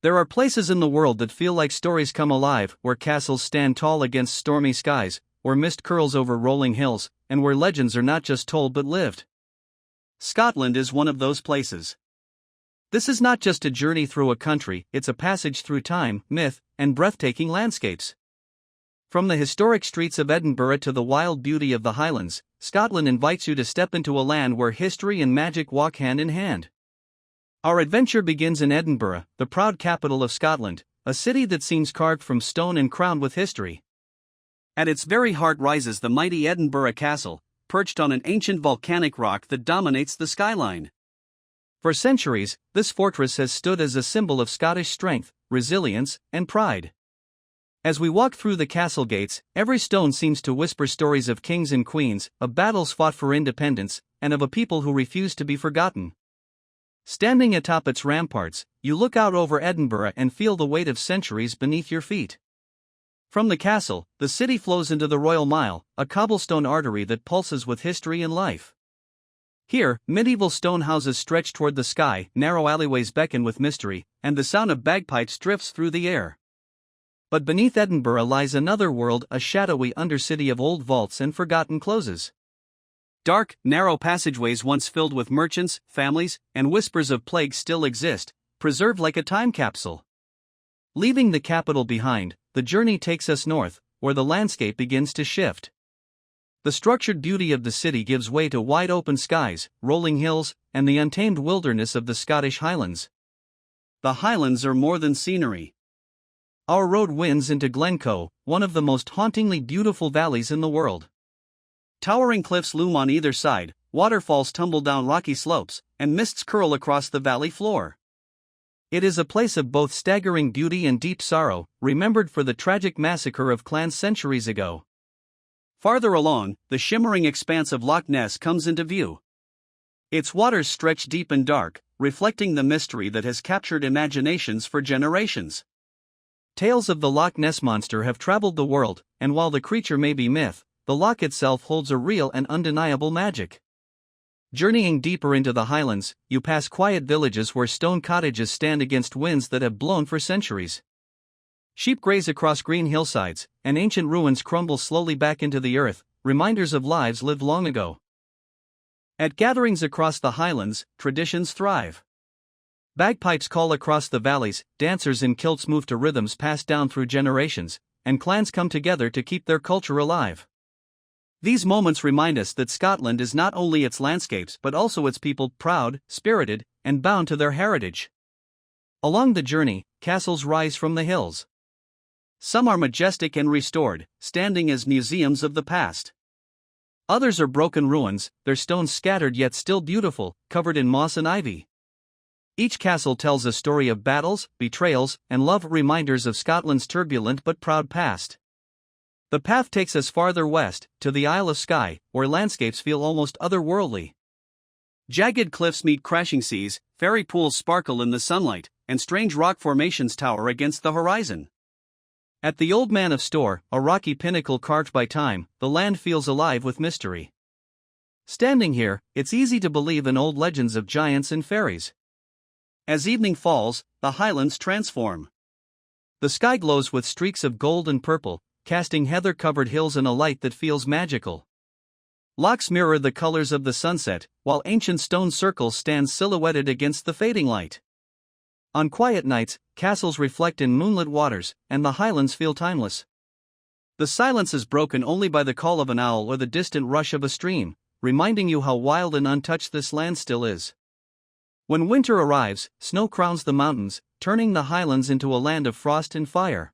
There are places in the world that feel like stories come alive, where castles stand tall against stormy skies, where mist curls over rolling hills, and where legends are not just told but lived. Scotland is one of those places. This is not just a journey through a country, it's a passage through time, myth, and breathtaking landscapes. From the historic streets of Edinburgh to the wild beauty of the Highlands, Scotland invites you to step into a land where history and magic walk hand in hand. Our adventure begins in Edinburgh, the proud capital of Scotland, a city that seems carved from stone and crowned with history. At its very heart rises the mighty Edinburgh Castle, perched on an ancient volcanic rock that dominates the skyline. For centuries, this fortress has stood as a symbol of Scottish strength, resilience, and pride. As we walk through the castle gates, every stone seems to whisper stories of kings and queens, of battles fought for independence, and of a people who refuse to be forgotten. Standing atop its ramparts, you look out over Edinburgh and feel the weight of centuries beneath your feet. From the castle, the city flows into the Royal Mile, a cobblestone artery that pulses with history and life. Here, medieval stone houses stretch toward the sky, narrow alleyways beckon with mystery, and the sound of bagpipes drifts through the air. But beneath Edinburgh lies another world, a shadowy undercity of old vaults and forgotten closes. Dark, narrow passageways once filled with merchants, families, and whispers of plague still exist, preserved like a time capsule. Leaving the capital behind, the journey takes us north, where the landscape begins to shift. The structured beauty of the city gives way to wide open skies, rolling hills, and the untamed wilderness of the Scottish Highlands. The Highlands are more than scenery. Our road winds into Glencoe, one of the most hauntingly beautiful valleys in the world. Towering cliffs loom on either side, waterfalls tumble down rocky slopes, and mists curl across the valley floor. It is a place of both staggering beauty and deep sorrow, remembered for the tragic massacre of clans centuries ago. Farther along, the shimmering expanse of Loch Ness comes into view. Its waters stretch deep and dark, reflecting the mystery that has captured imaginations for generations. Tales of the Loch Ness Monster have traveled the world, and while the creature may be myth, the loch itself holds a real and undeniable magic. Journeying deeper into the Highlands, you pass quiet villages where stone cottages stand against winds that have blown for centuries. Sheep graze across green hillsides, and ancient ruins crumble slowly back into the earth, reminders of lives lived long ago. At gatherings across the Highlands, traditions thrive. Bagpipes call across the valleys, dancers in kilts move to rhythms passed down through generations, and clans come together to keep their culture alive. These moments remind us that Scotland is not only its landscapes but also its people, proud, spirited, and bound to their heritage. Along the journey, castles rise from the hills. Some are majestic and restored, standing as museums of the past. Others are broken ruins, their stones scattered yet still beautiful, covered in moss and ivy. Each castle tells a story of battles, betrayals, and love, reminders of Scotland's turbulent but proud past. The path takes us farther west, to the Isle of Skye, where landscapes feel almost otherworldly. Jagged cliffs meet crashing seas, fairy pools sparkle in the sunlight, and strange rock formations tower against the horizon. At the Old Man of Storr, a rocky pinnacle carved by time, the land feels alive with mystery. Standing here, it's easy to believe in old legends of giants and fairies. As evening falls, the Highlands transform. The sky glows with streaks of gold and purple, casting heather-covered hills in a light that feels magical. Lochs mirror the colors of the sunset, while ancient stone circles stand silhouetted against the fading light. On quiet nights, castles reflect in moonlit waters, and the Highlands feel timeless. The silence is broken only by the call of an owl or the distant rush of a stream, reminding you how wild and untouched this land still is. When winter arrives, snow crowns the mountains, turning the Highlands into a land of frost and fire.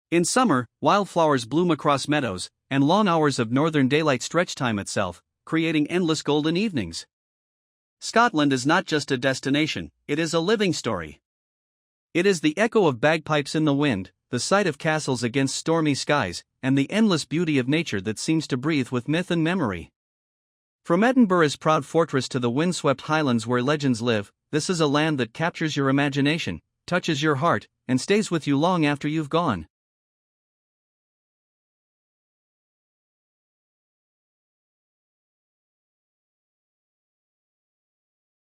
In summer, wildflowers bloom across meadows, and long hours of northern daylight stretch time itself, creating endless golden evenings. Scotland is not just a destination, it is a living story. It is the echo of bagpipes in the wind, the sight of castles against stormy skies, and the endless beauty of nature that seems to breathe with myth and memory. From Edinburgh's proud fortress to the windswept Highlands where legends live, this is a land that captures your imagination, touches your heart, and stays with you long after you've gone.